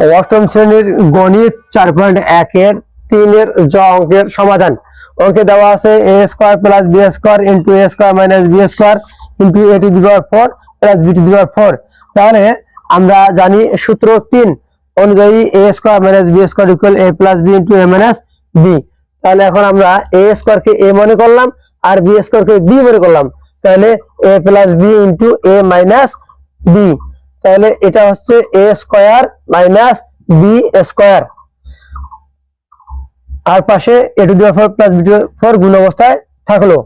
অষ্টম শ্রেণীর গণিত 4.1 এর 3 এর জ অঙ্কের সমাধান। অঙ্কে দেওয়া আছে a square plus b square into a square minus b square into a to the power 4 plus b to the power 4। তাহলে আমরা জানি সূত্র 3 অনুযায়ী a square minus b square equal a plus b into a minus b। তাহলে এখন আমরা a square K a মনে করলাম আর b স্কয়ার কে b মনে করলাম, তাহলে a plus b into a minus b। তাহলে এটা হচ্ছে a square minus b square, আর পাশে a to the power 4 plus b to the power 4 গুণ অবস্থায় থাকলো।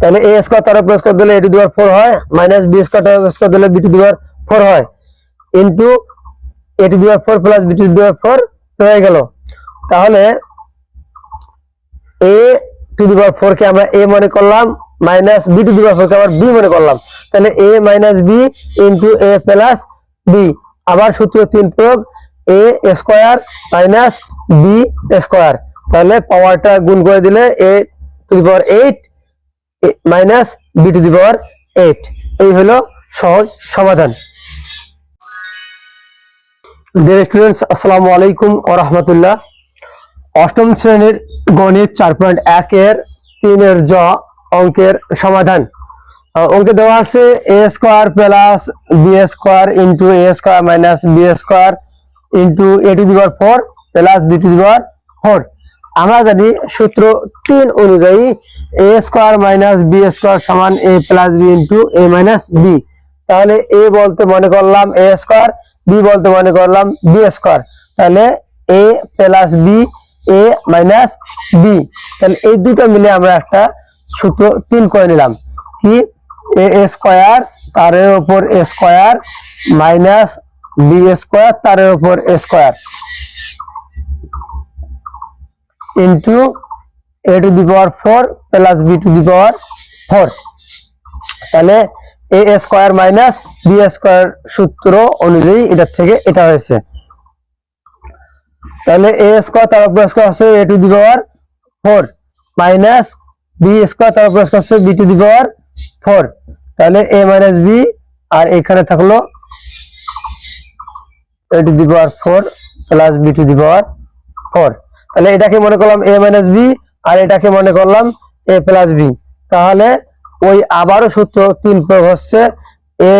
তাহলে a স্কয়ার তার প্লাস করে দিলে a টু দি পাওয়ার 4 হয়, মাইনাস b স্কয়ার তার প্লাস করে দিলে b টু দি পাওয়ার 4 হয়, into a to the power 4 plus b to the power 4 হয়ে গেল। তাহলে a টু দি পাওয়ার 4 কে আমরা a মনে করলাম, minus b to the power 4 কে আবার b মনে করলাম, তাহলে a minus b into a plus b। আবার সূত্র 3 প্রয়োগ, a square minus b square, তাহলে পাওয়ারটা গুণ করে দিলে a to the power 8 minus b to the power 8। এই হলো সহজ সমাধান। ডিয়ার স্টুডেন্টস, আসসালামু আলাইকুম ওয়া রাহমাতুল্লাহ। অষ্টম শ্রেণীর গণিত 4.1 এর 3 এর জ অঙ্কের সমাধান। অঙ্কে দেওয়া আছে a square plus b square into a square minus b square into a to the power 4 plus b to the power 4। আমরা জানি সূত্র 3 অনুযায়ী a square minus b square সমান a plus b into a minus b। তাহলে a বলতে মনে করলাম a square, b বলতে মনে করলাম b স্কয়ার, তাহলে a plus b a minus b। তাহলে এই দুটো মিলে আমরা একটা সূত্র 3 করে নিলাম, কি a স্কয়ার তার উপর a square minus b square তার উপর a square into a to the power 4 plus b to the power 4। তাহলে a square minus b square সূত্র অনুযায়ী এটা থেকে এটা হয়েছে। তাহলে a স্কয়ার তার উপর স্কয়ার হচ্ছে a to the power 4 minus b square তার উপর স্কয়ার হচ্ছে b টু দি পাওয়ার 4। তাহলে a মাইনাস b আর এখানে থাকলো a to the power 4 plus b to the power 4। তাহলে এটাকে মনে করলাম a মাইনাস b আর এটাকে মনে করলাম a প্লাস b। তাহলে ওই আবারও সূত্র 3 প্রয়োগ হচ্ছে a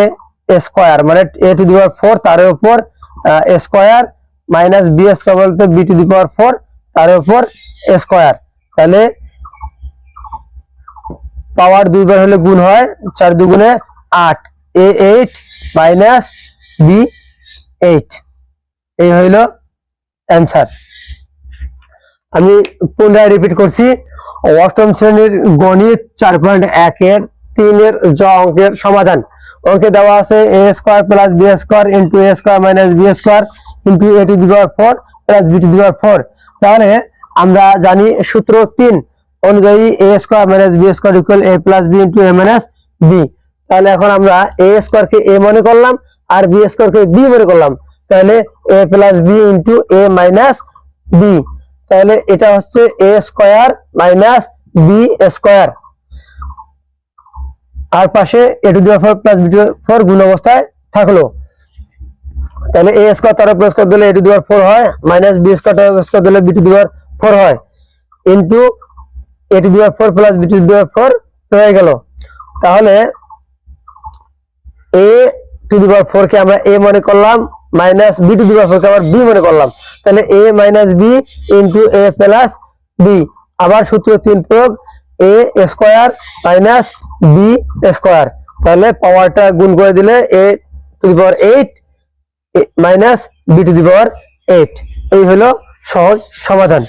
স্কয়ার মানে a টু দি পাওয়ার 4 তার উপর a square minus b square বলতে b টু দি পাওয়ার 4 তার উপর a স্কয়ার। তাহলে পাওয়ার দুইবার হলে গুণ হয়, 4 দুগুণে 8, a 8 মাইনাস b 8। এই হইল অ্যান্সার। আমি পুনরায় রিপিট করছি, অষ্টম শ্রেণীর গণিত 4.1 এর 3 এর জ অঙ্কের সমাধান। অঙ্কে দেওয়া আছে a square plus b square into a square minus b square into a to the power 4 plus b to the power 4। তাহলে আমরা জানি সূত্র 3 অনুযায়ী a square minus b square equal a plus b into a minus b। তাহলে এখন আমরা a square K a মনে করলাম আর b স্কয়ার কে b মনে করলাম, তাহলে a plus b into a minus b। তাহলে এটা হচ্ছে a square minus b square, আর পাশে a to the power 4 plus b to the power 4 গুণ অবস্থায় থাকলো। তাহলে a স্কয়ার তার প্লাস করে দিলে a টু দি পাওয়ার 4 হয়, মাইনাস b স্কয়ার তার প্লাস করে দিলে b টু দি পাওয়ার 4 হয়, into a to the power 4 plus b to the power 4 হয়ে গেল। তাহলে a টু দি পাওয়ার 4 কে আমরা a মনে করলাম, minus b to the power 4 কে আবার b মনে করলাম, তাহলে a minus b into a plus b। আবার সূত্র 3 প্রয়োগ, a square minus b square, তাহলে পাওয়ারটা গুণ করে দিলে a to the power 8 minus b to the power 8। এই হলো সহজ সমাধান।